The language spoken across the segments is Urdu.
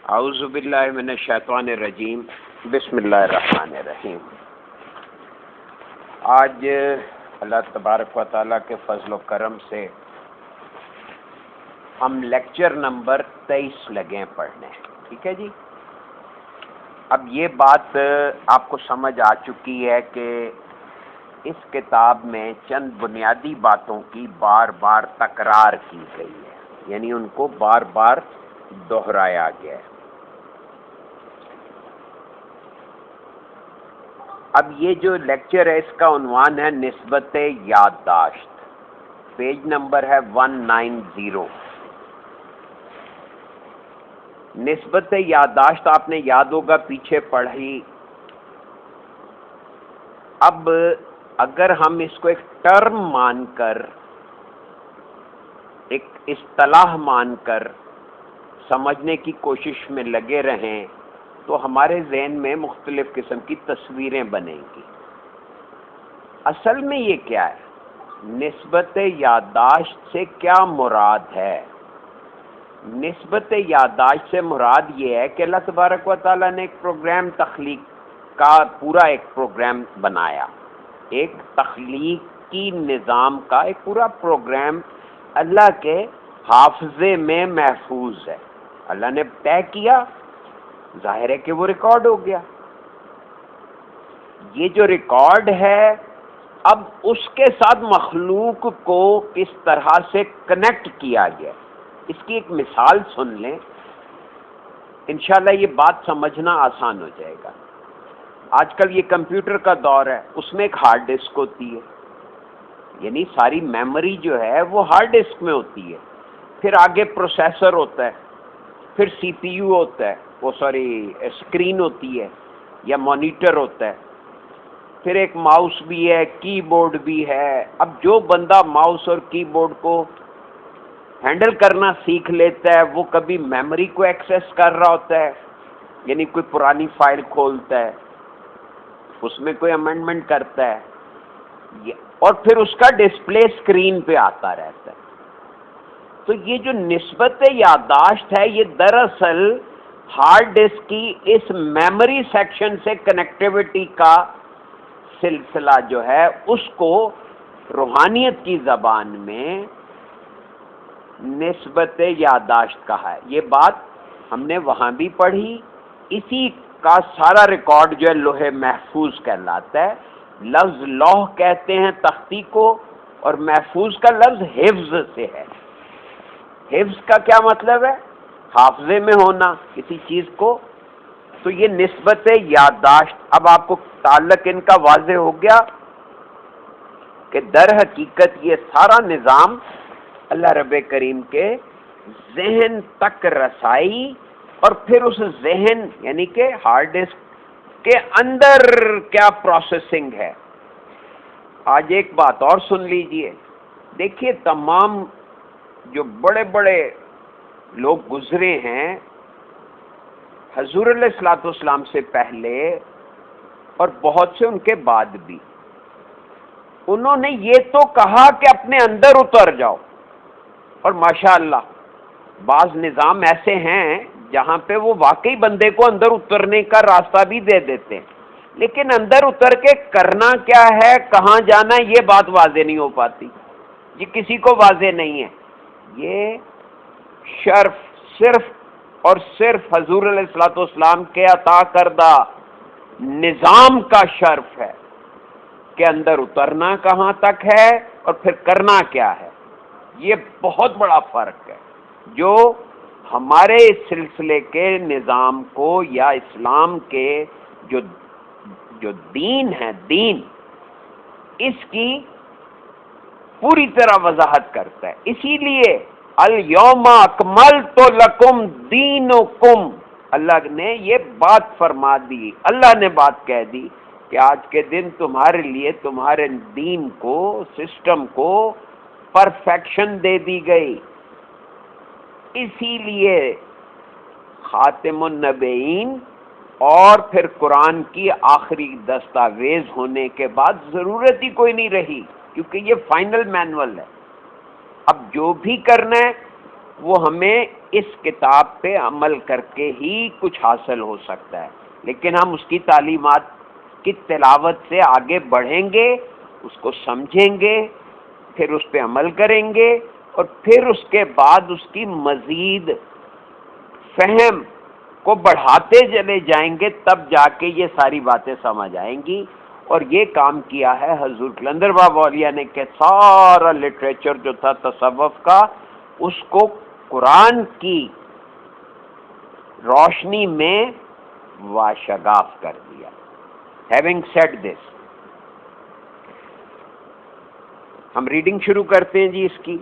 اعوذ باللہ من الشیطان الرجیم، بسم اللہ الرحمن الرحیم۔ آج اللہ تبارک و تعالیٰ کے فضل و کرم سے ہم لیکچر نمبر 23 لگے ہیں پڑھنے، ٹھیک ہے جی۔ اب یہ بات آپ کو سمجھ آ چکی ہے کہ اس کتاب میں چند بنیادی باتوں کی بار بار تکرار کی گئی ہے، یعنی ان کو بار بار دہرایا گیا ہے۔ اب یہ جو لیکچر ہے اس کا عنوان ہے نسبت یادداشت، پیج نمبر ہے 190۔ نسبت یادداشت آپ نے یاد ہوگا پیچھے پڑھی۔ اب اگر ہم اس کو ایک ٹرم مان کر، ایک اصطلاح مان کر سمجھنے کی کوشش میں لگے رہیں تو ہمارے ذہن میں مختلف قسم کی تصویریں بنیں گی۔ اصل میں یہ کیا ہے؟ نسبت یادداشت سے کیا مراد ہے؟ نسبت یادداشت سے مراد یہ ہے کہ اللہ تبارک و تعالیٰ نے ایک پروگرام تخلیق کا پورا ایک پروگرام بنایا، ایک تخلیقی نظام کا ایک پورا پروگرام اللہ کے حافظے میں محفوظ ہے۔ اللہ نے طے کیا، ظاہر ہے کہ وہ ریکارڈ ہو گیا۔ یہ جو ریکارڈ ہے اب اس کے ساتھ مخلوق کو کس طرح سے کنیکٹ کیا گیا، اس کی ایک مثال سن لیں، انشاءاللہ یہ بات سمجھنا آسان ہو جائے گا۔ آج کل یہ کمپیوٹر کا دور ہے، اس میں ایک ہارڈ ڈسک ہوتی ہے، یعنی ساری میموری جو ہے وہ ہارڈ ڈسک میں ہوتی ہے، پھر آگے پروسیسر ہوتا ہے، پھر سی پی یو ہوتا ہے، اسکرین ہوتی ہے یا مانیٹر ہوتا ہے، پھر ایک ماؤس بھی ہے، کی بورڈ بھی ہے۔ اب جو بندہ ماؤس اور کی بورڈ کو ہینڈل کرنا سیکھ لیتا ہے وہ کبھی میموری کو ایکسیس کر رہا ہوتا ہے، یعنی کوئی پرانی فائل کھولتا ہے، اس میں کوئی امینڈمنٹ کرتا ہے، اور پھر اس کا ڈسپلے اسکرین پہ آتا رہتا ہے۔ تو یہ جو نسبت یادداشت ہے یہ دراصل ہارڈ ڈسک کی اس میموری سیکشن سے کنیکٹیوٹی کا سلسلہ جو ہے اس کو روحانیت کی زبان میں نسبت یادداشت کہا ہے۔ یہ بات ہم نے وہاں بھی پڑھی، اسی کا سارا ریکارڈ جو ہے لوح محفوظ کہلاتا ہے۔ لفظ لوح کہتے ہیں تختی کو، اور محفوظ کا لفظ حفظ سے ہے۔ حفظ کا کیا مطلب ہے؟ حافظے میں ہونا کسی چیز کو۔ تو یہ نسبت یادداشت، اب آپ کو تعلق ان کا واضح ہو گیا کہ در حقیقت یہ سارا نظام اللہ رب کریم کے ذہن تک رسائی، اور پھر اس ذہن یعنی کہ ہارڈ ڈسک کے اندر کیا پروسیسنگ ہے۔ آج ایک بات اور سن لیجئے، دیکھیے تمام جو بڑے بڑے لوگ گزرے ہیں حضور علیہ الصلوۃ والسلام سے پہلے اور بہت سے ان کے بعد بھی، انہوں نے یہ تو کہا کہ اپنے اندر اتر جاؤ، اور ماشاءاللہ بعض نظام ایسے ہیں جہاں پہ وہ واقعی بندے کو اندر اترنے کا راستہ بھی دے دیتے ہیں، لیکن اندر اتر کے کرنا کیا ہے، کہاں جانا ہے، یہ بات واضح نہیں ہو پاتی، یہ کسی کو واضح نہیں ہے۔ یہ شرف صرف اور صرف حضور علیہ الصلوۃ والسلام کے عطا کردہ نظام کا شرف ہے کہ اندر اترنا کہاں تک ہے اور پھر کرنا کیا ہے۔ یہ بہت بڑا فرق ہے جو ہمارے اس سلسلے کے نظام کو یا اسلام کے جو دین ہے، دین اس کی پوری طرح وضاحت کرتا ہے۔ اسی لیے الیوم اکملت لکم دینکم، اللہ نے یہ بات فرما دی، اللہ نے بات کہہ دی کہ آج کے دن تمہارے لیے تمہارے دین کو، سسٹم کو پرفیکشن دے دی گئی۔ اسی لیے خاتم النبیین اور پھر قرآن کی آخری دستاویز ہونے کے بعد ضرورت ہی کوئی نہیں رہی، کیونکہ یہ فائنل مینول ہے۔ اب جو بھی کرنا ہے وہ ہمیں اس کتاب پہ عمل کر کے ہی کچھ حاصل ہو سکتا ہے، لیکن ہم اس کی تعلیمات کی تلاوت سے آگے بڑھیں گے، اس کو سمجھیں گے، پھر اس پہ عمل کریں گے، اور پھر اس کے بعد اس کی مزید فہم کو بڑھاتے چلے جائیں گے، تب جا کے یہ ساری باتیں سمجھ آئیں گی۔ اور یہ کام کیا ہے حضور قلندر بابا اولیاء نے کہ سارا لٹریچر جو تھا تصوف کا، اس کو قرآن کی روشنی میں واشگاف کر دیا۔ ہیونگ سیڈ دس، ہم ریڈنگ شروع کرتے ہیں جی اس کی،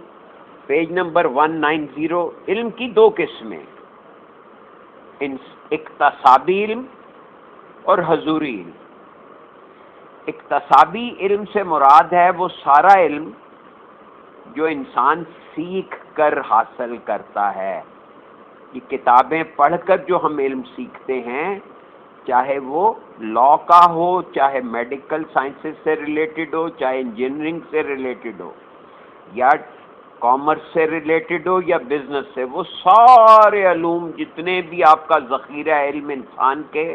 پیج نمبر 190۔ علم کی دو قسمیں، اکتسابی علم اور حضوری علم۔ اکتسابی علم سے مراد ہے وہ سارا علم جو انسان سیکھ کر حاصل کرتا ہے۔ یہ کتابیں پڑھ کر جو ہم علم سیکھتے ہیں، چاہے وہ لا کا ہو، چاہے میڈیکل سائنسز سے ریلیٹڈ ہو، چاہے انجینئرنگ سے ریلیٹڈ ہو، یا کامرس سے ریلیٹڈ ہو، یا بزنس سے، وہ سارے علوم جتنے بھی آپ کا ذخیرہ علم انسان کے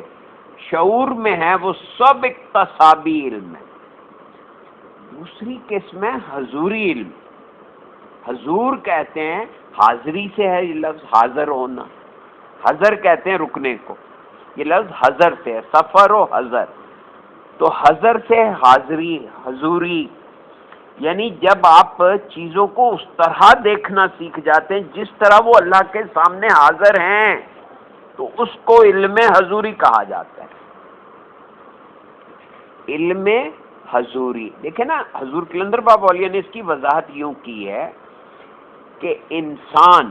شعور میں ہے، وہ سب اکتسابی علم ہے۔ دوسری قسم ہے حضوری علم۔ حضور کہتے ہیں، حاضری سے ہے یہ لفظ، حاضر ہونا، حضر کہتے ہیں رکنے کو، یہ لفظ حضر سے ہے، سفر و حضر، تو حضر سے حاضری، حضوری، یعنی جب آپ چیزوں کو اس طرح دیکھنا سیکھ جاتے ہیں جس طرح وہ اللہ کے سامنے حاضر ہیں، تو اس کو علم حضوری کہا جاتا ہے۔ علم حضوری، دیکھیں نا، حضور قلندر بابا اولیاء نے اس کی وضاحت یوں کی ہے کہ انسان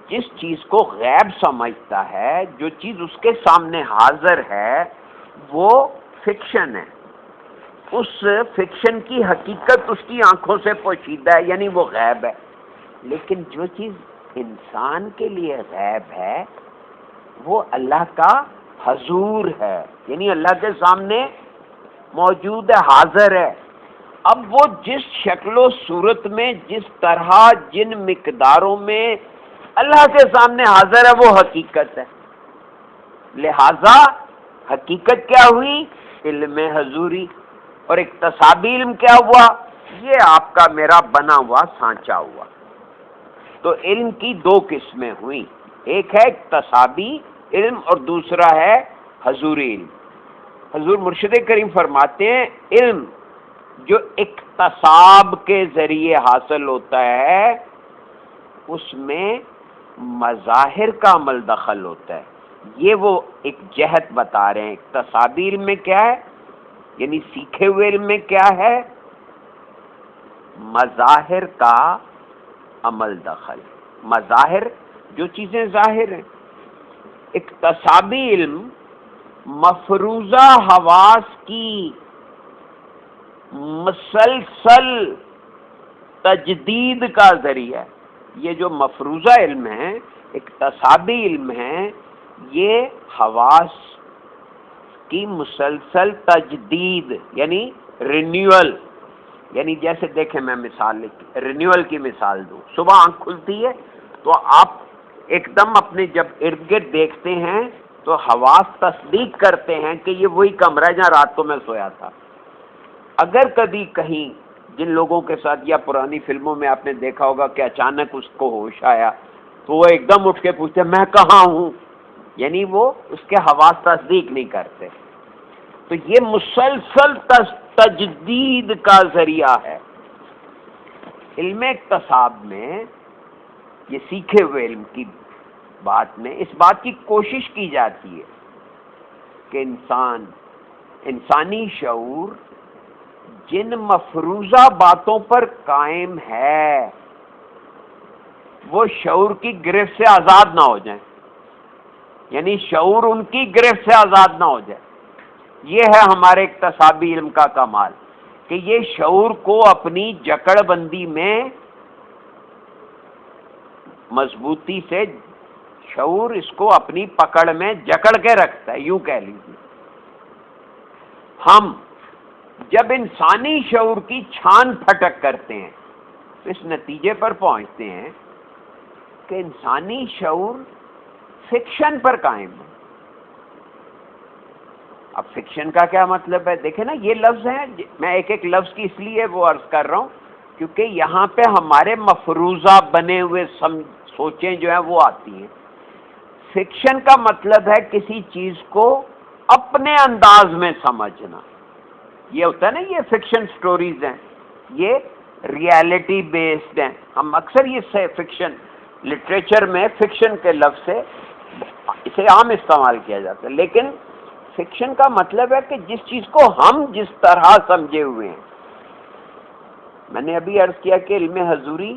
جس چیز کو غیب سمجھتا ہے، جو چیز اس کے سامنے حاضر ہے، وہ فکشن ہے، اس فکشن کی حقیقت اس کی آنکھوں سے پوشیدہ ہے، یعنی وہ غیب ہے۔ لیکن جو چیز انسان کے لیے غیب ہے وہ اللہ کا حضور ہے، یعنی اللہ کے سامنے موجود ہے، حاضر ہے۔ اب وہ جس شکل و صورت میں، جس طرح، جن مقداروں میں اللہ کے سامنے حاضر ہے، وہ حقیقت ہے۔ لہذا حقیقت کیا ہوئی؟ علم حضوری۔ اور اکتسابی علم کیا ہوا؟ یہ آپ کا میرا بنا ہوا سانچا ہوا۔ تو علم کی دو قسمیں ہوئیں، ایک ہے اکتسابی علم اور دوسرا ہے حضوری علم۔ حضور مرشد کریم فرماتے ہیں علم جو اکتساب کے ذریعے حاصل ہوتا ہے اس میں مظاہر کا عمل دخل ہوتا ہے۔ یہ وہ ایک جہت بتا رہے ہیں۔ اکتسابی علم میں کیا ہے؟ یعنی سیکھے ہوئے علم میں کیا ہے؟ مظاہر کا عمل دخل، مظاہر جو چیزیں ظاہر ہیں۔ اکتسابی علم مفروضہ حواس کی مسلسل تجدید کا ذریعہ ہے۔ یہ جو مفروضہ علم ہے، اکتسابی علم ہے، یہ حواس کی مسلسل تجدید، یعنی رینیول، یعنی جیسے دیکھیں میں مثال رینیول کی مثال دوں، صبح آنکھ کھلتی ہے تو آپ ایک دم اپنے جب ارد گرد دیکھتے ہیں تو حواس تصدیق کرتے ہیں کہ یہ وہی کمرہ ہے جہاں رات کو میں سویا تھا۔ اگر کبھی کہیں جن لوگوں کے ساتھ یا پرانی فلموں میں آپ نے دیکھا ہوگا کہ اچانک اس کو ہوش آیا تو وہ ایک دم اٹھ کے پوچھتے میں کہاں ہوں، یعنی وہ اس کے حواس تصدیق نہیں کرتے۔ تو یہ مسلسل تجدید کا ذریعہ ہے۔ علم اکتساب میں، یہ سیکھے ہوئے علم کی بات میں اس بات کی کوشش کی جاتی ہے کہ انسانی شعور جن مفروضہ باتوں پر قائم ہے وہ شعور کی گرفت سے آزاد نہ ہو جائیں، یعنی شعور ان کی گرفت سے آزاد نہ ہو جائے۔ یہ ہے ہمارے اکتسابی علم کا کمال کہ یہ شعور کو اپنی جکڑ بندی میں مضبوطی سے، شعور اس کو اپنی پکڑ میں جکڑ کے رکھتا ہے، یوں کہہ لیجیے۔ ہم جب انسانی شعور کی چھان پھٹک کرتے ہیں تو اس نتیجے پر پہنچتے ہیں کہ انسانی شعور فکشن پر قائم ہے. اب فکشن کا کیا مطلب ہے؟ دیکھیں نا، یہ لفظ ہیں، میں ایک ایک لفظ کی اس لیے وہ عرض کر رہا ہوں کیونکہ یہاں پہ ہمارے مفروضہ بنے ہوئے سوچیں جو ہیں وہ آتی ہیں. فکشن کا مطلب ہے کسی چیز کو اپنے انداز میں سمجھنا. یہ ہوتا ہے نا، یہ فکشن سٹوریز ہیں، یہ ریالٹی بیسڈ ہیں. ہم اکثر یہ فکشن لٹریچر میں فکشن کے لفظ سے اسے عام استعمال کیا جاتا ہے، لیکن فکشن کا مطلب ہے کہ جس چیز کو ہم جس طرح سمجھے ہوئے ہیں. میں نے ابھی عرض کیا کہ علم حضوری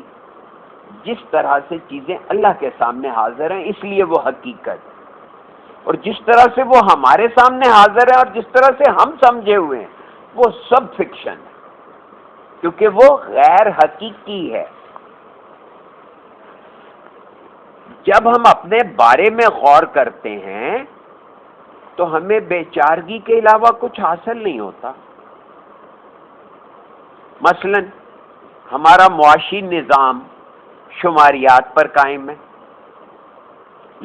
جس طرح سے چیزیں اللہ کے سامنے حاضر ہیں اس لیے وہ حقیقت، اور جس طرح سے وہ ہمارے سامنے حاضر ہے اور جس طرح سے ہم سمجھے ہوئے ہیں وہ سب فکشن ہے، کیونکہ وہ غیر حقیقی ہے. جب ہم اپنے بارے میں غور کرتے ہیں تو ہمیں بے چارگی کے علاوہ کچھ حاصل نہیں ہوتا. مثلا ہمارا معاشی نظام شماریات پر قائم ہے،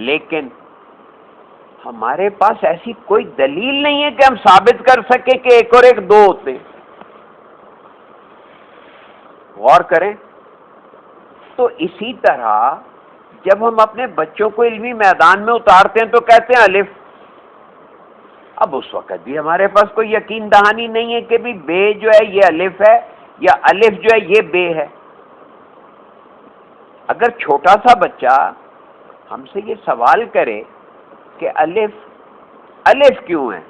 لیکن ہمارے پاس ایسی کوئی دلیل نہیں ہے کہ ہم ثابت کر سکیں کہ ایک اور ایک دو ہوتے ہیں. غور کریں. تو اسی طرح جب ہم اپنے بچوں کو علمی میدان میں اتارتے ہیں تو کہتے ہیں الف. اب اس وقت بھی ہمارے پاس کوئی یقین دہانی نہیں ہے کہ بھی بے جو ہے یہ الف ہے یا الف جو ہے یہ بے ہے. اگر چھوٹا سا بچہ ہم سے یہ سوال کرے کہ الف الف کیوں ہے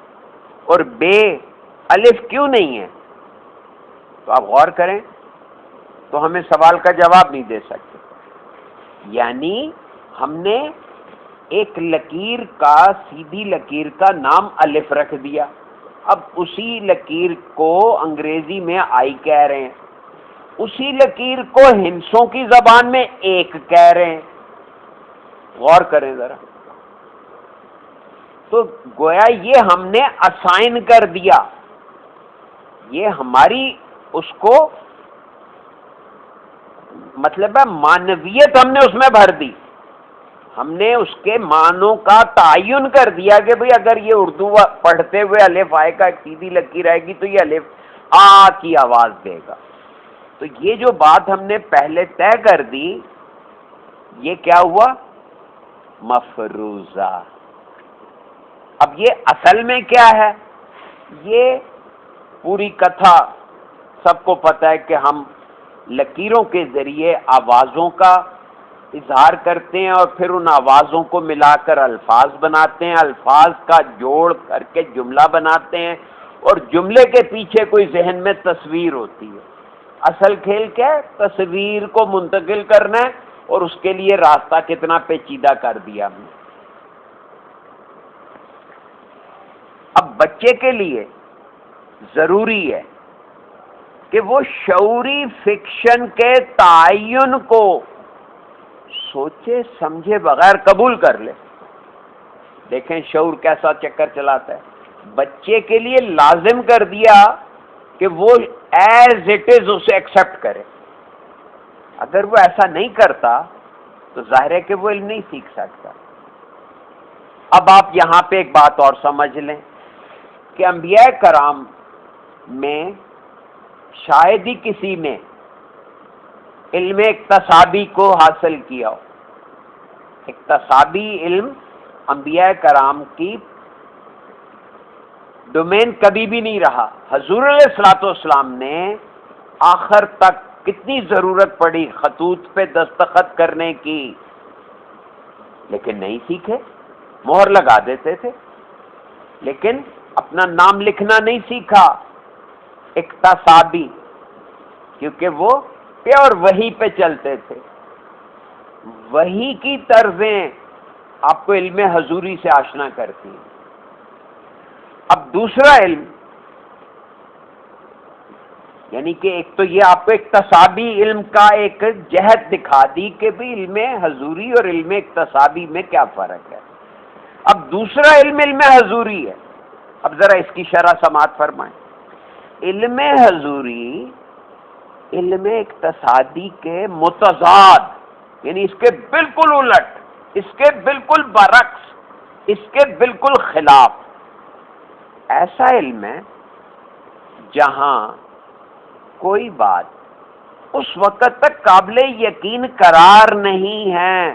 اور بے الف کیوں نہیں ہے، تو آپ غور کریں تو ہمیں سوال کا جواب نہیں دے سکتے. یعنی ہم نے ایک لکیر کا، سیدھی لکیر کا نام الف رکھ دیا. اب اسی لکیر کو انگریزی میں آئی کہہ رہے ہیں، اسی لکیر کو ہندسوں کی زبان میں ایک کہہ رہے ہیں. غور کریں ذرا. تو گویا یہ ہم نے اسائن کر دیا، یہ ہماری اس کو مطلب ہے معنویت ہم نے اس میں بھر دی. ہم نے اس کے معنوں کا تعین کر دیا کہ بھئی اگر یہ اردو پڑھتے ہوئے الف آئے گا، ایک سیدھی لکیر آئے گی تو یہ الف آ کی آواز دے گا. تو یہ جو بات ہم نے پہلے طے کر دی یہ کیا ہوا؟ مفروضہ. اب یہ اصل میں کیا ہے؟ یہ پوری کتھا سب کو پتہ ہے کہ ہم لکیروں کے ذریعے آوازوں کا اظہار کرتے ہیں اور پھر ان آوازوں کو ملا کر الفاظ بناتے ہیں، الفاظ کا جوڑ کر کے جملہ بناتے ہیں، اور جملے کے پیچھے کوئی ذہن میں تصویر ہوتی ہے. اصل کھیل کیا ہے؟ تصویر کو منتقل کرنا ہے، اور اس کے لیے راستہ کتنا پیچیدہ کر دیا ہم نے. اب بچے کے لیے ضروری ہے کہ وہ شعوری فکشن کے تعین کو سوچے سمجھے بغیر قبول کر لے. دیکھیں شعور کیسا چکر چلاتا ہے. بچے کے لیے لازم کر دیا کہ وہ ایز اٹ از اسے ایکسپٹ کرے. اگر وہ ایسا نہیں کرتا تو ظاہر ہے کہ وہ علم نہیں سیکھ سکتا. اب آپ یہاں پہ ایک بات اور سمجھ لیں کہ انبیاء کرام میں شاید ہی کسی نے علم اکتسابی کو حاصل کیا ہو. اکتسابی علم انبیاء کرام کی ڈومین کبھی بھی نہیں رہا. حضور علیہ الصلوۃ والسلام نے آخر تک کتنی ضرورت پڑی خطوط پہ دستخط کرنے کی، لیکن نہیں سیکھے. مہر لگا دیتے تھے لیکن اپنا نام لکھنا نہیں سیکھا. اکتسابی، کیونکہ وہ پیور وحی پہ چلتے تھے. وحی کی طرزیں آپ کو علم حضوری سے آشنا کرتی ہیں. اب دوسرا علم، یعنی کہ ایک تو یہ آپ کو اکتسابی علم کا ایک جہت دکھا دی کہ بھی علم حضوری اور علم اکتسابی میں کیا فرق ہے. اب دوسرا علم علم حضوری ہے. اب ذرا اس کی شرح سماعت فرمائیں. علم حضوری علم اقتصادی کے متضاد یعنی اس کے بالکل الٹ، اس کے بالکل برعکس، اس کے بالکل خلاف۔ ایسا علم ہے جہاں کوئی بات اس وقت تک قابل یقین قرار نہیں ہے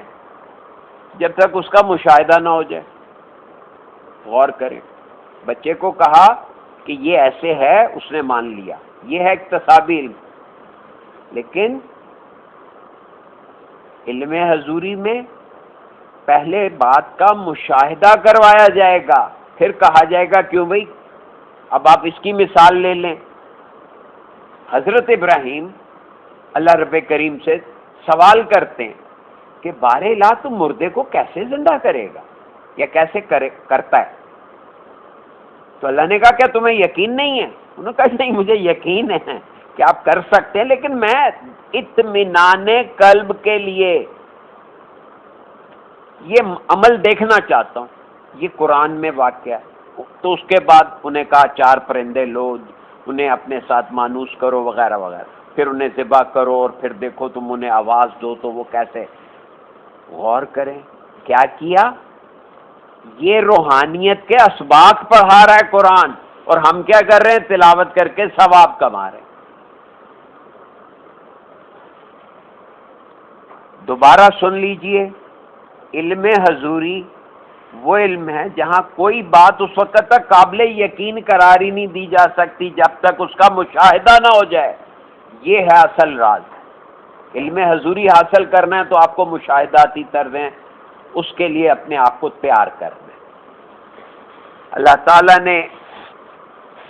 جب تک اس کا مشاہدہ نہ ہو جائے۔ غور کریں، بچے کو کہا کہ یہ ایسے ہے، اس نے مان لیا، یہ ہے اکتسابی علم، لیکن علم حضوری میں پہلے بات کا مشاہدہ کروایا جائے گا، پھر کہا جائے گا کیوں بھائی۔ اب آپ اس کی مثال لے لیں، حضرت ابراہیم اللہ رب کریم سے سوال کرتے ہیں کہ بار الہ تو مردے کو کیسے زندہ کرے گا یا کیسے کرتا ہے؟ تو اللہ نے کہا کیا تمہیں یقین نہیں ہے؟ انہوں نے کہا نہیں، مجھے یقین ہے کہ آپ کر سکتے ہیں، لیکن میں اطمینان قلب کے لیے یہ عمل دیکھنا چاہتا ہوں۔ یہ قرآن میں واقعہ ہے۔ تو اس کے بعد انہیں کہا 4 پرندے لو، انہیں اپنے ساتھ مانوس کرو وغیرہ وغیرہ، پھر انہیں ذبح کرو اور پھر دیکھو تم انہیں آواز دو تو وہ کیسے۔ غور کریں کیا کیا، یہ روحانیت کے اسباق پڑھا رہا ہے قرآن، اور ہم کیا کر رہے ہیں؟ تلاوت کر کے ثواب کما رہے ہیں۔ دوبارہ سن لیجئے، علم حضوری وہ علم ہے جہاں کوئی بات اس وقت تک قابل یقین قرار ہی نہیں دی جا سکتی جب تک اس کا مشاہدہ نہ ہو جائے۔ یہ ہے اصل راز۔ علم حضوری حاصل کرنا ہے تو آپ کو مشاہداتی طرزیں اس کے لیے اپنے آپ کو تیار کرنا ہے۔ اللہ تعالیٰ نے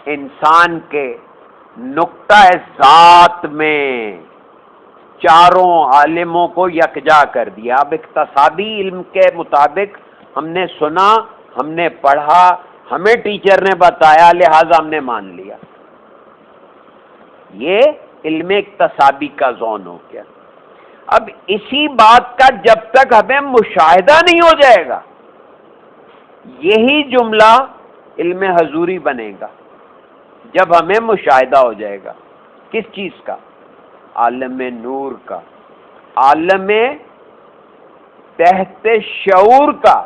انسان کے نقطہ ذات میں چاروں عالموں کو یکجا کر دیا۔ اب اکتسابی علم کے مطابق ہم نے سنا، ہم نے پڑھا، ہمیں ٹیچر نے بتایا، لہذا ہم نے مان لیا۔ یہ علم اکتسابی کا زون ہو گیا۔ اب اسی بات کا جب تک ہمیں مشاہدہ نہیں ہو جائے گا، یہی جملہ علم حضوری بنے گا جب ہمیں مشاہدہ ہو جائے گا۔ کس چیز کا؟ عالم نور کا، عالم تحت شعور کا،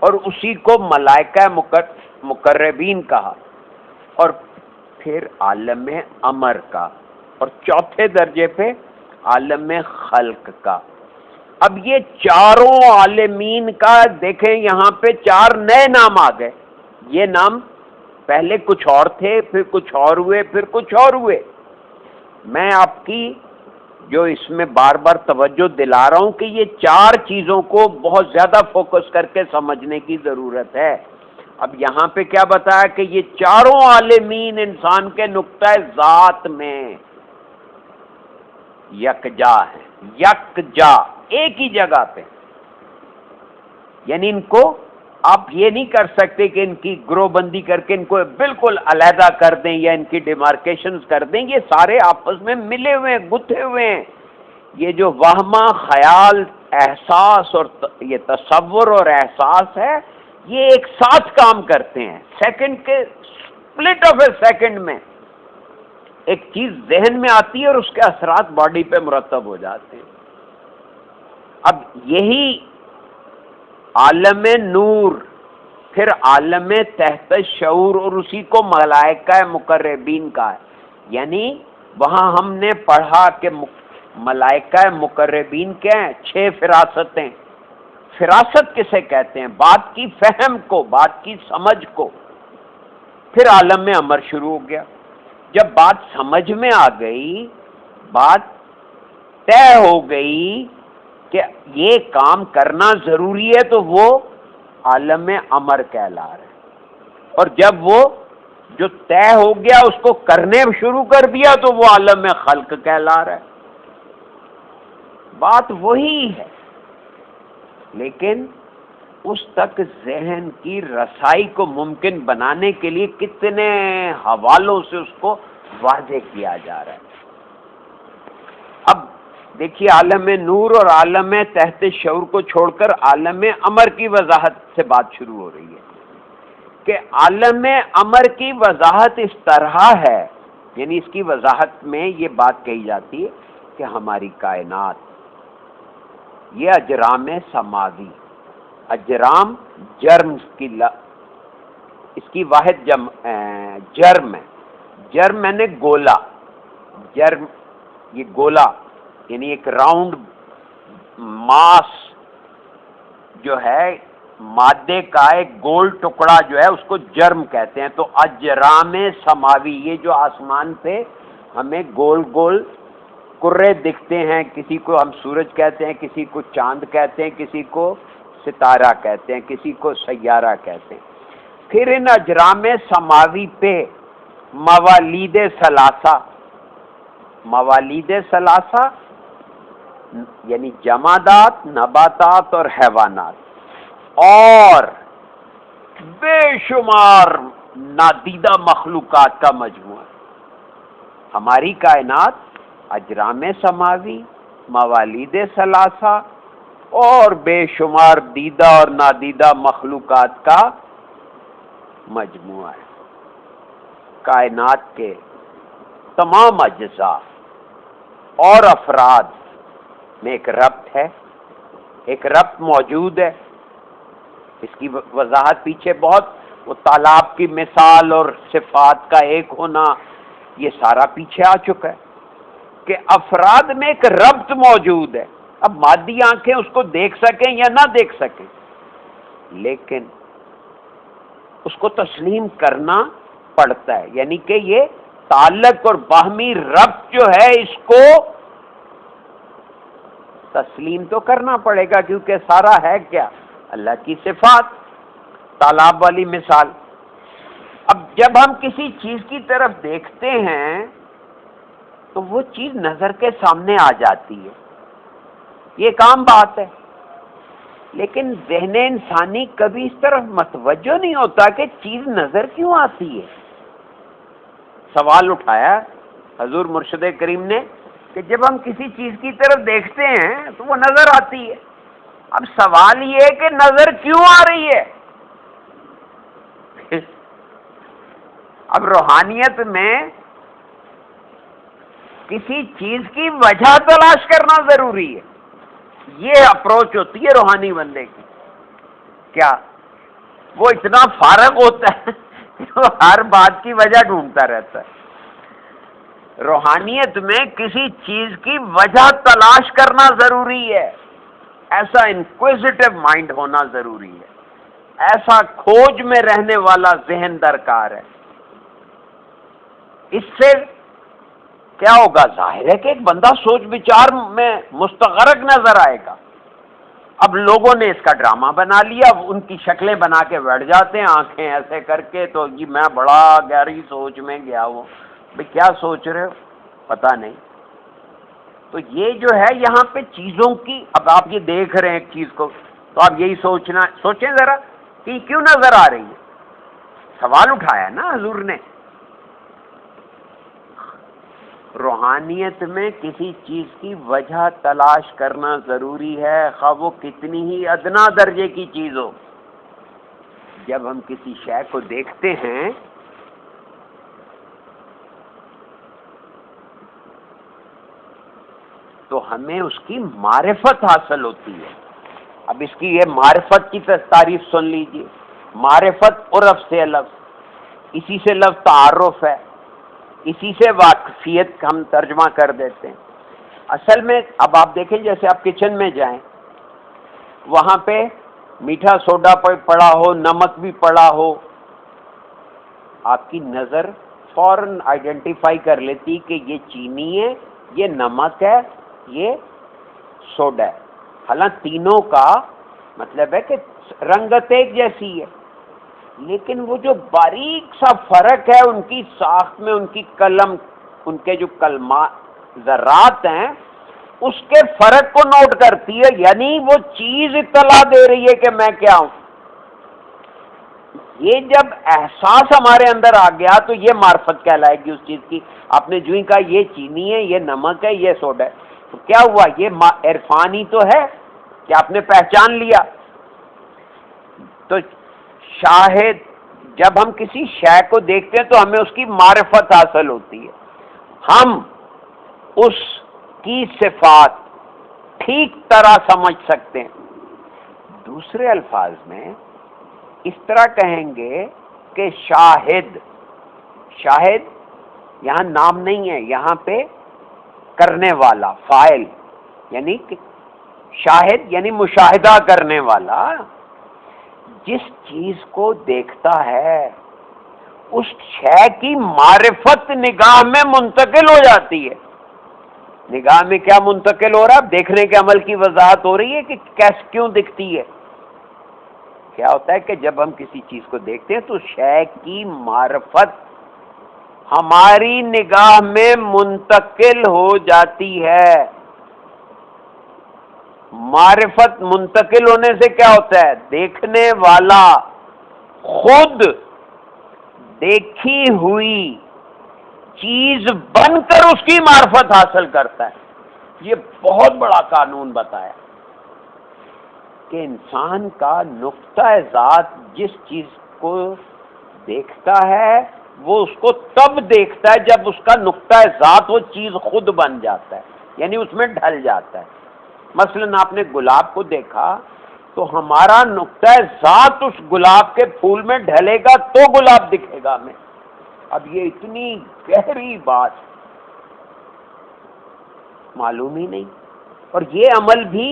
اور اسی کو ملائکہ مقربین کہا، اور پھر عالم امر کا، اور چوتھے درجے پہ عالم خلق کا۔ اب یہ چاروں عالمین کا دیکھیں، یہاں پہ 4 نئے نام آ گئے۔ یہ نام پہلے کچھ اور تھے، پھر کچھ اور ہوئے، پھر کچھ اور ہوئے۔ میں آپ کی جو اس میں بار بار توجہ دلا رہا ہوں کہ یہ 4 چیزوں کو بہت زیادہ فوکس کر کے سمجھنے کی ضرورت ہے۔ اب یہاں پہ کیا بتایا کہ یہ چاروں عالمین انسان کے نقطہ ذات میں یکجا ہے، یکجا، ایک ہی جگہ پہ۔ یعنی ان کو آپ یہ نہیں کر سکتے کہ ان کی گروہ بندی کر کے ان کو بالکل علیحدہ کر دیں یا ان کی ڈیمارکیشنز کر دیں۔ یہ سارے آپس میں ملے ہوئے ہیں، گتھے ہوئے ہیں۔ یہ جو وہمہ، خیال، احساس اور یہ تصور اور احساس ہے، یہ ایک ساتھ کام کرتے ہیں۔ سیکنڈ کے سپلٹ آف اے سیکنڈ میں ایک چیز ذہن میں آتی ہے اور اس کے اثرات باڈی پہ مرتب ہو جاتے ہیں۔ اب یہی عالم نور، پھر عالم تحت شعور، اور اسی کو ملائکہ مقربین کا ہے۔ یعنی وہاں ہم نے پڑھا کہ ملائکہ مقربین کیا ہیں؟ 6 فراستیں۔ فراست کسے کہتے ہیں؟ بات کی فہم کو، بات کی سمجھ کو۔ پھر عالم امر شروع ہو گیا۔ جب بات سمجھ میں آ گئی، بات طے ہو گئی کہ یہ کام کرنا ضروری ہے، تو وہ عالم امر کہلا رہا ہے۔ اور جب وہ جو طے ہو گیا اس کو کرنے شروع کر دیا تو وہ عالم خلق کہلا رہا ہے۔ بات وہی ہے، لیکن اس تک ذہن کی رسائی کو ممکن بنانے کے لیے کتنے حوالوں سے اس کو واضح کیا جا رہا ہے۔ اب دیکھیے، عالم نور اور عالم تحت شعور کو چھوڑ کر عالم امر کی وضاحت سے بات شروع ہو رہی ہے کہ عالم امر کی وضاحت اس طرح ہے، یعنی اس کی وضاحت میں یہ بات کہی جاتی ہے کہ ہماری کائنات یہ اجرام سماوی. اجرام جرم کی اس کی واحد جرم ہے. جرم میں نے گولا، جرم یہ گولا یعنی ایک راؤنڈ ماس جو ہے مادے کا ایک گول ٹکڑا جو ہے اس کو جرم کہتے ہیں. تو اجرام سماوی یہ جو آسمان پہ ہمیں گول گول کرے دکھتے ہیں، کسی کو ہم سورج کہتے ہیں، کسی کو چاند کہتے ہیں، کسی کو ستارہ کہتے ہیں، کسی کو سیارہ کہتے ہیں. پھر ان اجرام سماوی پہ موالید ثلاثہ، موالید ثلاثہ یعنی جمادات، نباتات اور حیوانات، اور بے شمار نادیدہ مخلوقات کا مجموعہ. ہماری کائنات اجرام سماوی، موالید ثلاثہ اور بے شمار دیدہ اور نادیدہ مخلوقات کا مجموعہ ہے. کائنات کے تمام اجزاء اور افراد میں ایک ربط ہے، ایک ربط موجود ہے. اس کی وضاحت پیچھے بہت، وہ تالاب کی مثال اور صفات کا ایک ہونا، یہ سارا پیچھے آ چکا ہے کہ افراد میں ایک ربط موجود ہے. اب مادی آنکھیں اس کو دیکھ سکیں یا نہ دیکھ سکیں، لیکن اس کو تسلیم کرنا پڑتا ہے. یعنی کہ یہ تعلق اور باہمی ربط جو ہے اس کو تسلیم تو کرنا پڑے گا، کیونکہ سارا ہے کیا؟ اللہ کی صفات. تالاب والی مثال. اب جب ہم کسی چیز کی طرف دیکھتے ہیں تو وہ چیز نظر کے سامنے آ جاتی ہے، یہ ایک عام بات ہے. لیکن ذہن انسانی کبھی اس طرف متوجہ نہیں ہوتا کہ چیز نظر کیوں آتی ہے. سوال اٹھایا حضور مرشد کریم نے کہ جب ہم کسی چیز کی طرف دیکھتے ہیں تو وہ نظر آتی ہے. اب سوال یہ ہے کہ نظر کیوں آ رہی ہے؟ اب روحانیت میں کسی چیز کی وجہ تلاش کرنا ضروری ہے. یہ اپروچ ہوتی ہے روحانی بندے کی. کیا وہ اتنا فارغ ہوتا ہے کہ وہ ہر بات کی وجہ ڈھونڈتا رہتا ہے. روحانیت میں کسی چیز کی وجہ تلاش کرنا ضروری ہے. ایسا انکویزیٹو مائنڈ ہونا ضروری ہے، ایسا کھوج میں رہنے والا ذہن درکار ہے. اس سے کیا ہوگا؟ ظاہر ہے کہ ایک بندہ سوچ بچار میں مستغرق نظر آئے گا. اب لوگوں نے اس کا ڈرامہ بنا لیا، ان کی شکلیں بنا کے بیٹھ جاتے ہیں آنکھیں ایسے کر کے، تو جی میں بڑا گہری سوچ میں گیا ہوں. بھئی کیا سوچ رہے ہو؟ پتہ نہیں. تو یہ جو ہے یہاں پہ چیزوں کی، اب آپ یہ دیکھ رہے ہیں ایک چیز کو تو آپ یہی سوچیں ذرا کہ یہ کیوں نظر آ رہی ہے. سوال اٹھایا نا حضور نے. روحانیت میں کسی چیز کی وجہ تلاش کرنا ضروری ہے، خواہ وہ کتنی ہی ادنا درجے کی چیز ہو. جب ہم کسی شے کو دیکھتے ہیں تو ہمیں اس کی معرفت حاصل ہوتی ہے. اب اس کی یہ معرفت کی تعریف سن لیجئے. معرفت عرف سے لفظ، اسی سے لفظ تعارف ہے، اسی سے واقفیت ہم ترجمہ کر دیتے ہیں. اصل میں اب آپ دیکھیں جیسے آپ کچن میں جائیں، وہاں پہ میٹھا سوڈا پڑا ہو، نمک بھی پڑا ہو، آپ کی نظر فوراً آئیڈینٹیفائی کر لیتی کہ یہ چینی ہے، یہ نمک ہے، یہ سوڈا ہے. حالانکہ تینوں کا مطلب ہے کہ رنگت ایک جیسی ہے، لیکن وہ جو باریک سا فرق ہے ان کی ساخت میں، ان کی قلم، ان کے جو کلمات ذرات ہیں، اس کے فرق کو نوٹ کرتی ہے. یعنی وہ چیز اطلاع دے رہی ہے کہ میں کیا ہوں. یہ جب احساس ہمارے اندر آ گیا تو یہ معرفت کہلائے گی اس چیز کی. آپ نے جو ہی کہا یہ چینی ہے، یہ نمک ہے، یہ سوڈا ہے، تو کیا ہوا؟ یہ عرفان ہی تو ہے کہ آپ نے پہچان لیا. تو شاہد جب ہم کسی شے کو دیکھتے ہیں تو ہمیں اس کی معرفت حاصل ہوتی ہے. ہم اس کی صفات ٹھیک طرح سمجھ سکتے ہیں. دوسرے الفاظ میں اس طرح کہیں گے کہ شاہد، شاہد یہاں نام نہیں ہے، یہاں پہ کرنے والا فاعل، یعنی کہ شاہد یعنی مشاہدہ کرنے والا جس چیز کو دیکھتا ہے اس شے کی معرفت نگاہ میں منتقل ہو جاتی ہے. نگاہ میں کیا منتقل ہو رہا ہے؟ دیکھنے کے عمل کی وضاحت ہو رہی ہے کہ کیسے کیوں دکھتی ہے. کیا ہوتا ہے کہ جب ہم کسی چیز کو دیکھتے ہیں تو شے کی معرفت ہماری نگاہ میں منتقل ہو جاتی ہے. معرفت منتقل ہونے سے کیا ہوتا ہے؟ دیکھنے والا خود دیکھی ہوئی چیز بن کر اس کی معرفت حاصل کرتا ہے. یہ بہت بڑا قانون بتایا کہ انسان کا نقطہ ذات جس چیز کو دیکھتا ہے وہ اس کو تب دیکھتا ہے جب اس کا نقطہ ذات وہ چیز خود بن جاتا ہے، یعنی اس میں ڈھل جاتا ہے. مثلا آپ نے گلاب کو دیکھا تو ہمارا نقطہ ذات اس گلاب کے پھول میں ڈھلے گا تو گلاب دکھے گا ہمیں. اب یہ اتنی گہری بات معلوم ہی نہیں. اور یہ عمل بھی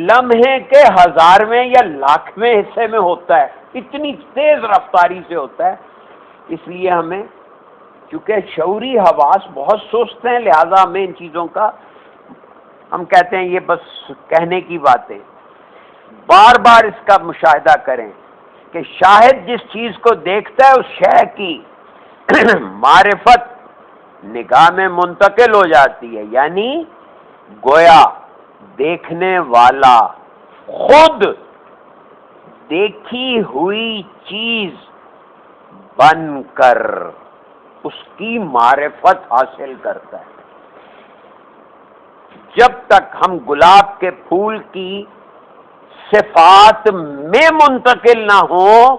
لمحے کے ہزارویں یا لاکھویں حصے میں ہوتا ہے، اتنی تیز رفتاری سے ہوتا ہے. اس لیے ہمیں چونکہ شعوری حواس بہت سست ہیں، لہذا ہمیں ان چیزوں کا ہم کہتے ہیں یہ بس کہنے کی باتیں. بار بار اس کا مشاہدہ کریں کہ شاہد جس چیز کو دیکھتا ہے اس شے کی معرفت نگاہ میں منتقل ہو جاتی ہے، یعنی گویا دیکھنے والا خود دیکھی ہوئی چیز بن کر اس کی معرفت حاصل کرتا ہے. جب تک ہم گلاب کے پھول کی صفات میں منتقل نہ ہوں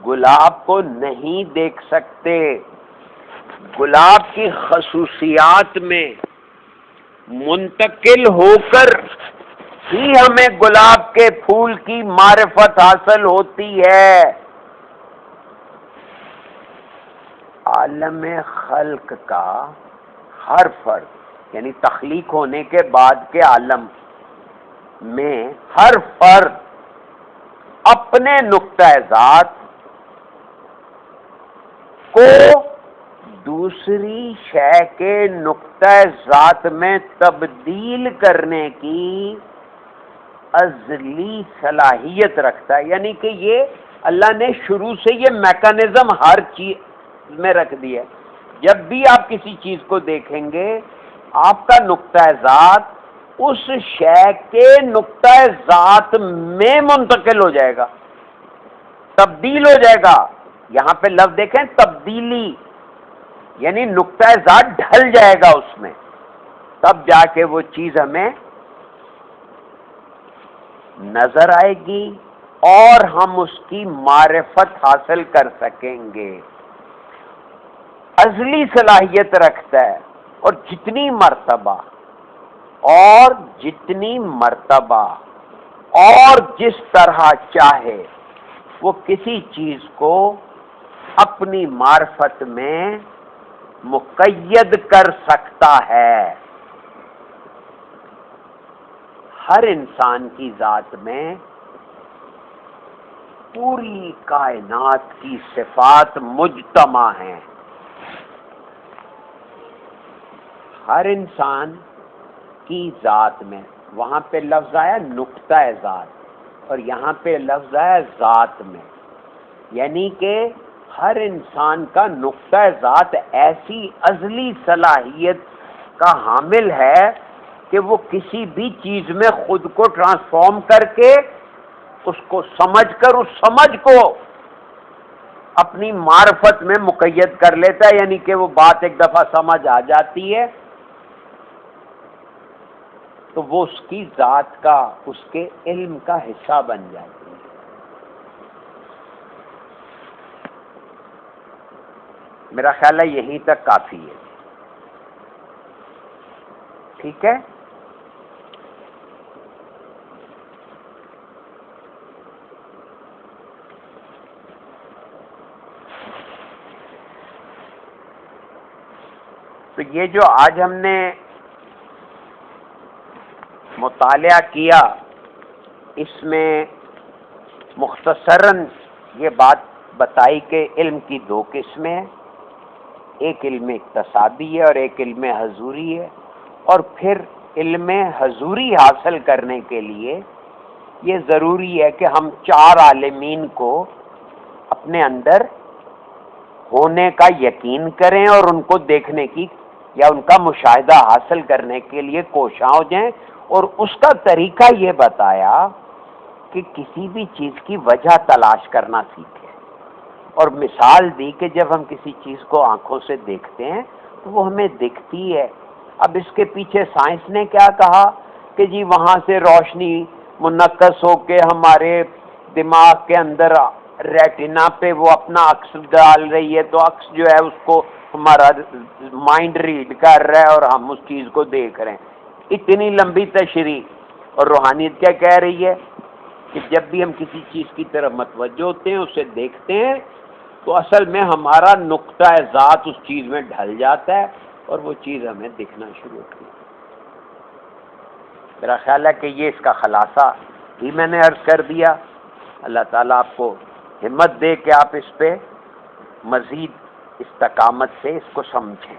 گلاب کو نہیں دیکھ سکتے. گلاب کی خصوصیات میں منتقل ہو کر ہی ہمیں گلاب کے پھول کی معرفت حاصل ہوتی ہے. عالم خلق کا ہر فرد یعنی تخلیق ہونے کے بعد کے عالم میں ہر فرد اپنے نقطہ ذات کو دوسری شے کے نقطہ ذات میں تبدیل کرنے کی ازلی صلاحیت رکھتا ہے. یعنی کہ یہ اللہ نے شروع سے یہ میکانزم ہر چیز میں رکھ دیا ہے. جب بھی آپ کسی چیز کو دیکھیں گے آپ کا نقطہ ذات اس شے کے نقطہ ذات میں منتقل ہو جائے گا، تبدیل ہو جائے گا. یہاں پہ لفظ دیکھیں تبدیلی، یعنی نقطہ ذات ڈھل جائے گا اس میں، تب جا کے وہ چیز ہمیں نظر آئے گی اور ہم اس کی معرفت حاصل کر سکیں گے. ازلی صلاحیت رکھتا ہے اور جتنی مرتبہ اور جس طرح چاہے وہ کسی چیز کو اپنی معرفت میں مقید کر سکتا ہے. ہر انسان کی ذات میں پوری کائنات کی صفات مجتمع ہیں. ہر انسان کی ذات میں، وہاں پہ لفظ آیا نقطہ ذات اور یہاں پہ لفظ آیا ذات میں، یعنی کہ ہر انسان کا نقطہ ذات ایسی ازلی صلاحیت کا حامل ہے کہ وہ کسی بھی چیز میں خود کو ٹرانسفارم کر کے اس کو سمجھ کر اس سمجھ کو اپنی معرفت میں مقید کر لیتا ہے. یعنی کہ وہ بات ایک دفعہ سمجھ آ جاتی ہے تو وہ اس کی ذات کا، اس کے علم کا حصہ بن جاتی ہے. میرا خیال ہے یہیں تک کافی ہے. ٹھیک ہے. تو یہ جو آج ہم نے مطالعہ کیا، اس میں مختصراً یہ بات بتائی کہ علم کی دو قسمیں ہیں، ایک علم اقتصادی ہے اور ایک علم حضوری ہے، اور پھر علم حضوری حاصل کرنے کے لیے یہ ضروری ہے کہ ہم چار عالمین کو اپنے اندر ہونے کا یقین کریں اور ان کو دیکھنے کی یا ان کا مشاہدہ حاصل کرنے کے لیے کوشاں ہو جائیں، اور اس کا طریقہ یہ بتایا کہ کسی بھی چیز کی وجہ تلاش کرنا سیکھیں، اور مثال دی کہ جب ہم کسی چیز کو آنکھوں سے دیکھتے ہیں تو وہ ہمیں دکھتی ہے۔ اب اس کے پیچھے سائنس نے کیا کہا کہ جی وہاں سے روشنی منعکس ہو کے ہمارے دماغ کے اندر ریٹنا پہ وہ اپنا عکس ڈال رہی ہے، تو عکس جو ہے اس کو ہمارا مائنڈ ریڈ کر رہا ہے اور ہم اس چیز کو دیکھ رہے ہیں۔ اتنی لمبی تشریح، اور روحانیت کیا کہہ رہی ہے کہ جب بھی ہم کسی چیز کی طرف متوجہ ہوتے ہیں، اسے دیکھتے ہیں، تو اصل میں ہمارا نقطہ ذات اس چیز میں ڈھل جاتا ہے اور وہ چیز ہمیں دکھنا شروع ہوتی ہے۔ میرا خیال ہے کہ یہ اس کا خلاصہ ہی میں نے عرض کر دیا۔ اللہ تعالیٰ آپ کو ہمت دے کہ آپ اس پہ مزید استقامت سے اس کو سمجھیں۔